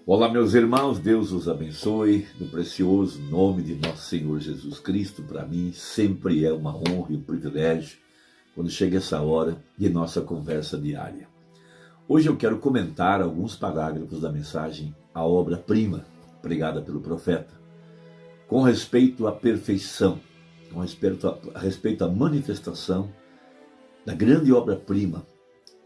Olá, meus irmãos, Deus os abençoe, no precioso nome de nosso Senhor Jesus Cristo. Para mim sempre é uma honra e um privilégio quando chega essa hora de nossa conversa diária. Hoje eu quero comentar alguns parágrafos da mensagem A Obra-Prima, pregada pelo profeta, com respeito à perfeição, com respeito à manifestação da grande obra-prima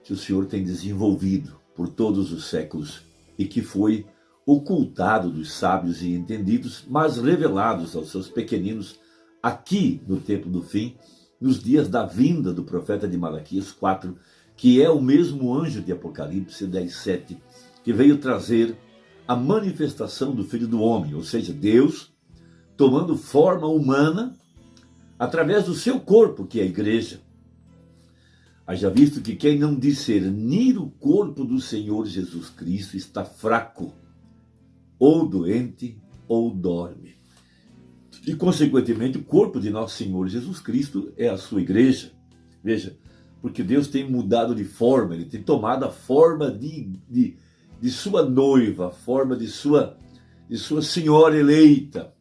que o Senhor tem desenvolvido por todos os séculos e que foi ocultado dos sábios e entendidos, mas revelados aos seus pequeninos aqui no tempo do fim, nos dias da vinda do profeta de Malaquias 4, que é o mesmo anjo de Apocalipse 10:7, que veio trazer a manifestação do Filho do Homem, ou seja, Deus tomando forma humana através do seu corpo, que é a igreja. Haja visto que quem não discernir o corpo do Senhor Jesus Cristo está fraco, ou doente, ou dorme. E, consequentemente, o corpo de nosso Senhor Jesus Cristo é a sua igreja. Veja, porque Deus tem mudado de forma, Ele tem tomado a forma de sua noiva, a forma de sua senhora eleita.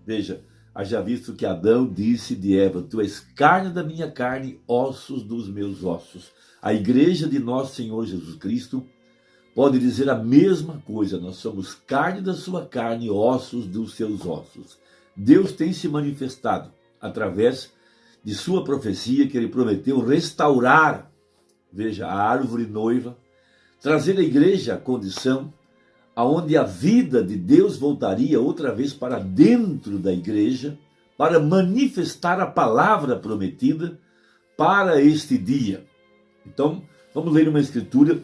Veja, haja visto que Adão disse de Eva: tu és carne da minha carne, ossos dos meus ossos. A igreja de nosso Senhor Jesus Cristo pode dizer a mesma coisa: nós somos carne da sua carne, ossos dos seus ossos. Deus tem se manifestado através de sua profecia, que Ele prometeu restaurar, veja, a árvore noiva, trazer a igreja à condição aonde a vida de Deus voltaria outra vez para dentro da igreja, para manifestar a palavra prometida para este dia. Então, vamos ler uma escritura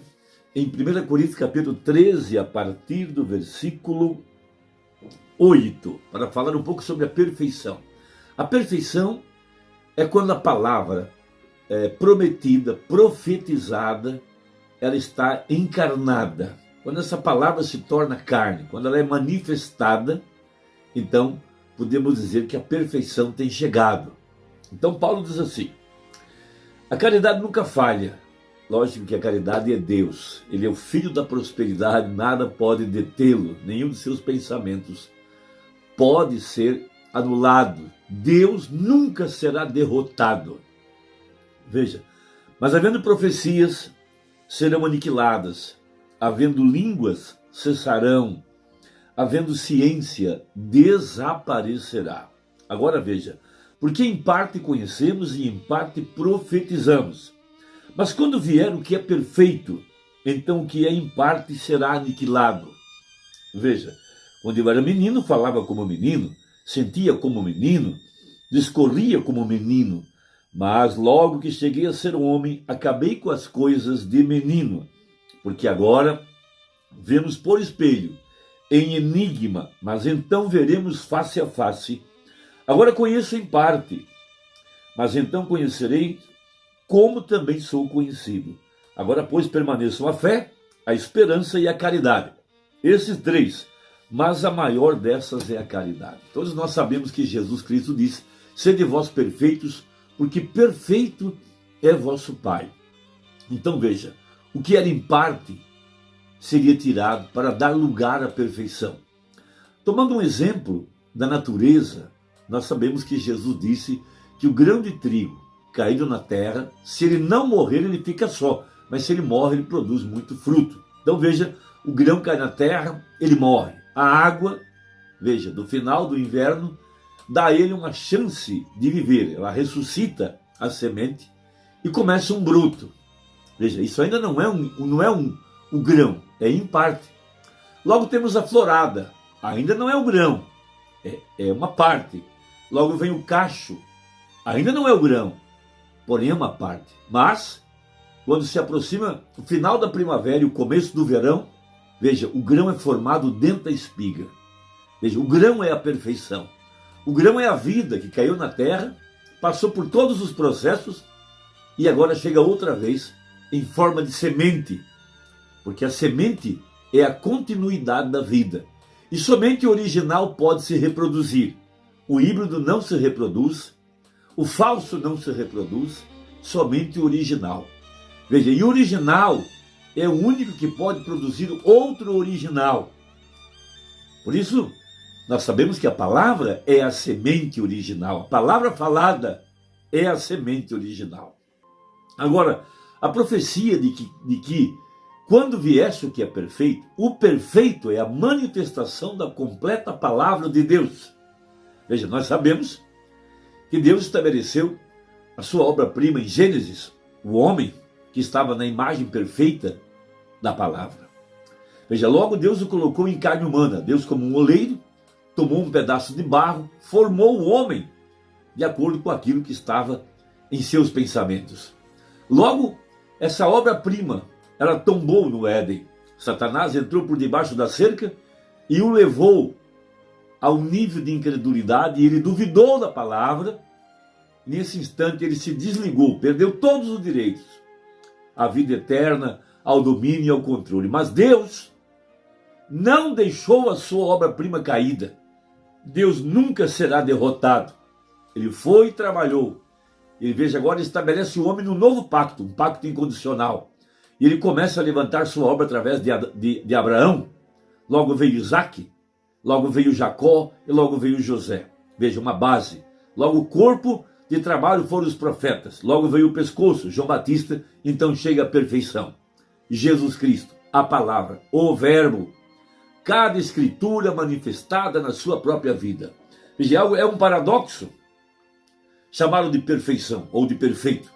em 1 Coríntios capítulo 13, a partir do versículo 8, para falar um pouco sobre a perfeição. A perfeição é quando a palavra prometida, profetizada, ela está encarnada. Quando essa palavra se torna carne, quando ela é manifestada, então podemos dizer que a perfeição tem chegado. Então Paulo diz assim: a caridade nunca falha. Lógico que a caridade é Deus. Ele é o filho da prosperidade, nada pode detê-lo, nenhum de seus pensamentos pode ser anulado. Deus nunca será derrotado. Veja, mas havendo profecias, serão aniquiladas. Havendo línguas, cessarão. Havendo ciência, desaparecerá. Agora veja, porque em parte conhecemos e em parte profetizamos. Mas quando vier o que é perfeito, então o que é em parte será aniquilado. Veja, quando eu era menino, falava como menino, sentia como menino, discorria como menino. Mas logo que cheguei a ser um homem, acabei com as coisas de menino. Porque agora vemos por espelho, em enigma, mas então veremos face a face. Agora conheço em parte, mas então conhecerei como também sou conhecido. Agora, pois, permaneçam a fé, a esperança e a caridade. Esses três, mas a maior dessas é a caridade. Todos nós sabemos que Jesus Cristo disse: sede vós perfeitos, porque perfeito é vosso Pai. Então veja, o que era em parte seria tirado para dar lugar à perfeição. Tomando um exemplo da natureza, nós sabemos que Jesus disse que o grão de trigo caído na terra, se ele não morrer, ele fica só, mas se ele morre, ele produz muito fruto. Então veja, o grão cai na terra, ele morre. A água, veja, do final do inverno, dá a ele uma chance de viver. Ela ressuscita a semente e começa um broto. Veja, isso ainda não é um grão, é em parte. Logo temos a florada, ainda não é o grão, é uma parte. Logo vem o cacho, ainda não é o grão, porém é uma parte. Mas, quando se aproxima o final da primavera e o começo do verão, veja, o grão é formado dentro da espiga. Veja, o grão é a perfeição. O grão é a vida que caiu na terra, passou por todos os processos e agora chega outra vez em forma de semente, porque a semente é a continuidade da vida. E somente o original pode se reproduzir. O híbrido não se reproduz, o falso não se reproduz, somente o original. Veja, e o original é o único que pode produzir outro original. Por isso, nós sabemos que a palavra é a semente original. A palavra falada é a semente original. Agora, a profecia de que quando viesse o que é perfeito, o perfeito é a manifestação da completa palavra de Deus. Veja, nós sabemos que Deus estabeleceu a sua obra-prima em Gênesis, o homem que estava na imagem perfeita da palavra. Veja, logo Deus o colocou em carne humana. Deus, como um oleiro, tomou um pedaço de barro, formou o homem de acordo com aquilo que estava em seus pensamentos. Logo, essa obra-prima, ela tombou no Éden. Satanás entrou por debaixo da cerca e o levou ao nível de incredulidade, e ele duvidou da palavra. Nesse instante ele se desligou, perdeu todos os direitos, à vida eterna, ao domínio e ao controle. Mas Deus não deixou a sua obra-prima caída. Deus nunca será derrotado. Ele foi e trabalhou. Ele, veja, agora estabelece o homem num novo pacto, um pacto incondicional. E ele começa a levantar sua obra através de Abraão. Logo veio Isaac, logo veio Jacó e logo veio José. Veja, uma base. Logo o corpo de trabalho foram os profetas. Logo veio o pescoço, João Batista. Então chega a perfeição. Jesus Cristo, a palavra, o verbo. Cada escritura manifestada na sua própria vida. Veja, é um paradoxo chamá-lo de perfeição ou de perfeito.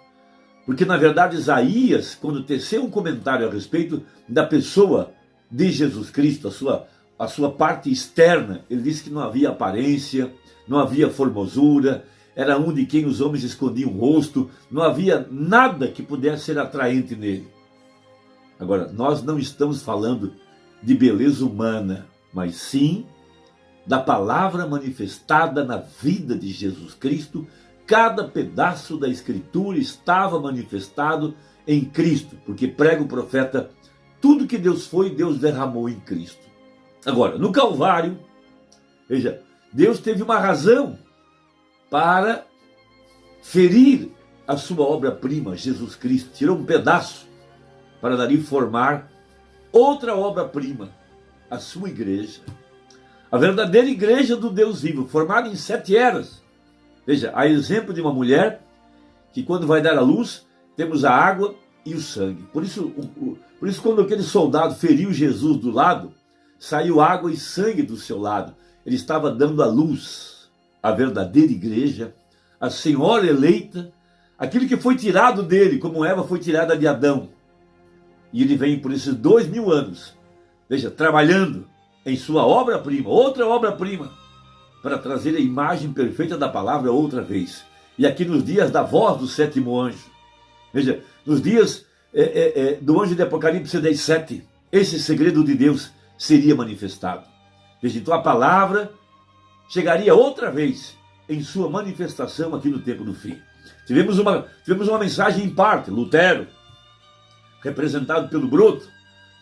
Porque, na verdade, Isaías, quando teceu um comentário a respeito da pessoa de Jesus Cristo, a sua parte externa, ele disse que não havia aparência, não havia formosura, era um de quem os homens escondiam o rosto, não havia nada que pudesse ser atraente nele. Agora, nós não estamos falando de beleza humana, mas sim da palavra manifestada na vida de Jesus Cristo. Cada pedaço da Escritura estava manifestado em Cristo, porque prega o profeta, tudo que Deus foi, Deus derramou em Cristo. Agora, no Calvário, veja, Deus teve uma razão para ferir a sua obra-prima, Jesus Cristo. Tirou um pedaço para dali formar outra obra-prima, a sua igreja. A verdadeira igreja do Deus vivo, formada em 7 eras. Veja, a exemplo de uma mulher que quando vai dar à luz, temos a água e o sangue. Por isso quando aquele soldado feriu Jesus do lado, saiu água e sangue do seu lado. Ele estava dando à luz a verdadeira igreja, a senhora eleita, aquilo que foi tirado dele, como Eva foi tirada de Adão. E ele vem por esses 2000 anos, veja, trabalhando em sua obra-prima, outra obra-prima, para trazer a imagem perfeita da palavra outra vez. E aqui nos dias da voz do 7º anjo, veja, nos dias do anjo de Apocalipse 10:7, esse segredo de Deus seria manifestado. Veja, então a palavra chegaria outra vez em sua manifestação aqui no tempo do fim. Tivemos uma mensagem em parte, Lutero, representado pelo broto.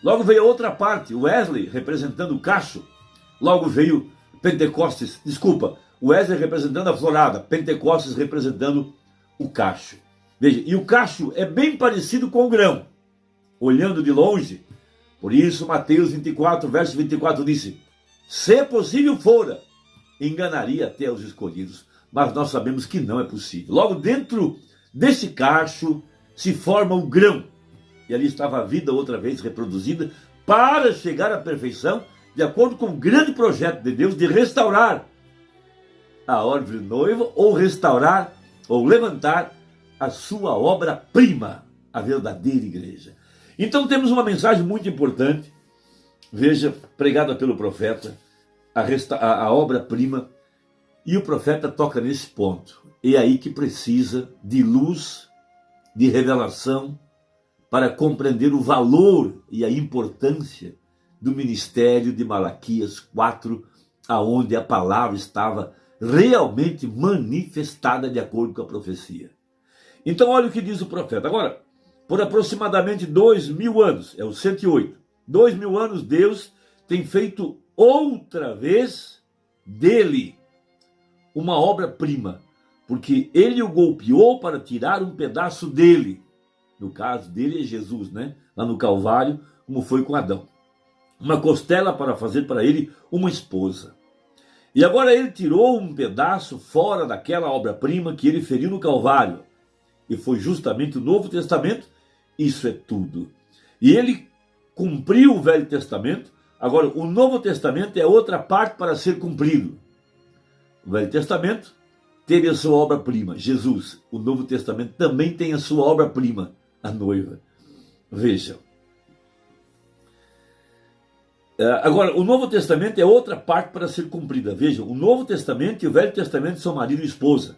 Logo veio a outra parte, Wesley, representando o cacho. Logo veio Pentecostes, Wesley representando a florada, Pentecostes representando o cacho. Veja, e o cacho é bem parecido com o grão, olhando de longe. Por isso, Mateus 24, verso 24 disse: se possível fora, enganaria até os escolhidos. Mas nós sabemos que não é possível. Logo dentro desse cacho se forma o grão. E ali estava a vida outra vez reproduzida para chegar à perfeição, de acordo com o grande projeto de Deus de restaurar a árvore noiva, ou restaurar, ou levantar a sua obra-prima, a verdadeira igreja. Então temos uma mensagem muito importante, veja, pregada pelo profeta, a obra-prima, e o profeta toca nesse ponto. É aí que precisa de luz, de revelação, para compreender o valor e a importância do ministério de Malaquias 4, aonde a palavra estava realmente manifestada de acordo com a profecia. Então olha o que diz o profeta. Agora, por aproximadamente 2000 anos, é o 108, 2000 anos Deus tem feito outra vez dele uma obra-prima, porque ele o golpeou para tirar um pedaço dele. No caso dele é Jesus, né? Lá no Calvário, como foi com Adão. uma costela para fazer para ele uma esposa. E agora ele tirou um pedaço fora daquela obra-prima que ele feriu no Calvário. E foi justamente o Novo Testamento, isso é tudo. E ele cumpriu o Velho Testamento, agora o Novo Testamento é outra parte para ser cumprido. O Velho Testamento teve a sua obra-prima, Jesus. O Novo Testamento também tem a sua obra-prima, a noiva. Vejam. Agora, o Novo Testamento é outra parte para ser cumprida. Vejam, o Novo Testamento e o Velho Testamento são marido e esposa.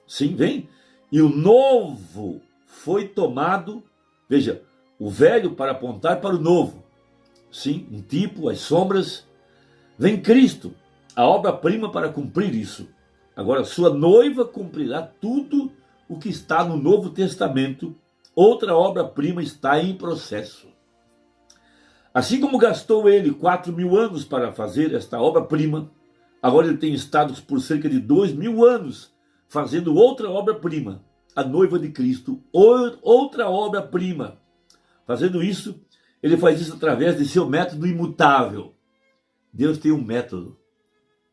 Sim, vem. E o novo foi tomado, veja, o velho para apontar para o novo. Sim, um tipo, as sombras. Vem Cristo, a obra-prima para cumprir isso. Agora, sua noiva cumprirá tudo o que está no Novo Testamento. Outra obra-prima está em processo. Assim como gastou ele 4.000 anos para fazer esta obra-prima, agora ele tem estado por cerca de 2.000 anos fazendo outra obra-prima, a noiva de Cristo, outra obra-prima. Fazendo isso, ele faz isso através de seu método imutável. Deus tem um método,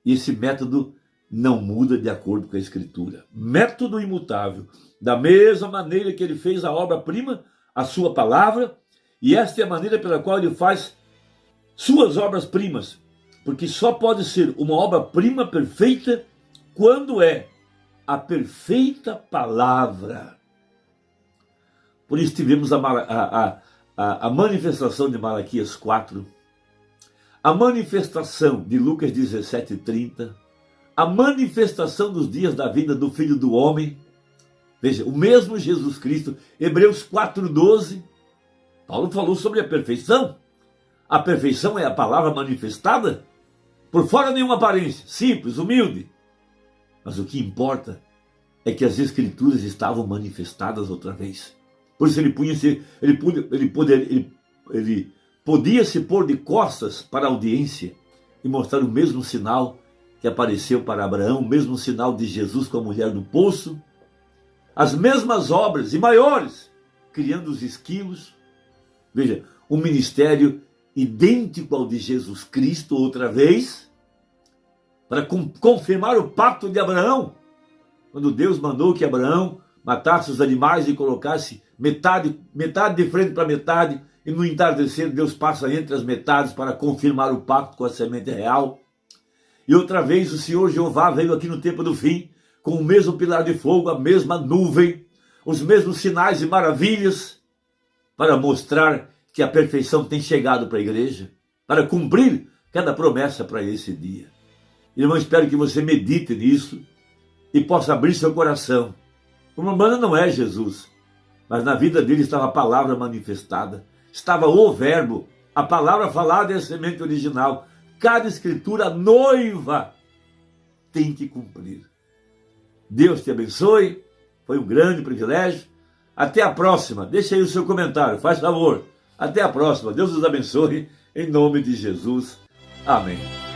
e esse método não muda de acordo com a Escritura. Método imutável. Da mesma maneira que ele fez a obra-prima, a sua palavra, e esta é a maneira pela qual ele faz suas obras-primas, porque só pode ser uma obra-prima perfeita quando é a perfeita palavra. Por isso tivemos a manifestação de Malaquias 4, a manifestação de Lucas 17:30, a manifestação dos dias da vida do Filho do Homem. Veja, o mesmo Jesus Cristo, Hebreus 4:12, Paulo falou sobre a perfeição. A perfeição é a palavra manifestada, por fora nenhuma aparência, simples, humilde. Mas o que importa é que as Escrituras estavam manifestadas outra vez. Por isso ele podia se pôr de costas para a audiência e mostrar o mesmo sinal que apareceu para Abraão, o mesmo sinal de Jesus com a mulher do poço, as mesmas obras e maiores, criando os esquilos. Veja, um ministério idêntico ao de Jesus Cristo outra vez, para confirmar o pacto de Abraão, quando Deus mandou que Abraão matasse os animais e colocasse metade de frente para metade, e no entardecer Deus passa entre as metades para confirmar o pacto com a semente real. E outra vez o Senhor Jeová veio aqui no tempo do fim, com o mesmo pilar de fogo, a mesma nuvem, os mesmos sinais e maravilhas, para mostrar que a perfeição tem chegado para a igreja, para cumprir cada promessa para esse dia. Irmão, espero que você medite nisso e possa abrir seu coração. O Romano não é Jesus, mas na vida dele estava a palavra manifestada, estava o verbo, a palavra falada é a semente original. Cada escritura noiva tem que cumprir. Deus te abençoe, foi um grande privilégio. Até a próxima, deixa aí o seu comentário, faz favor. Até a próxima, Deus os abençoe, em nome de Jesus. Amém.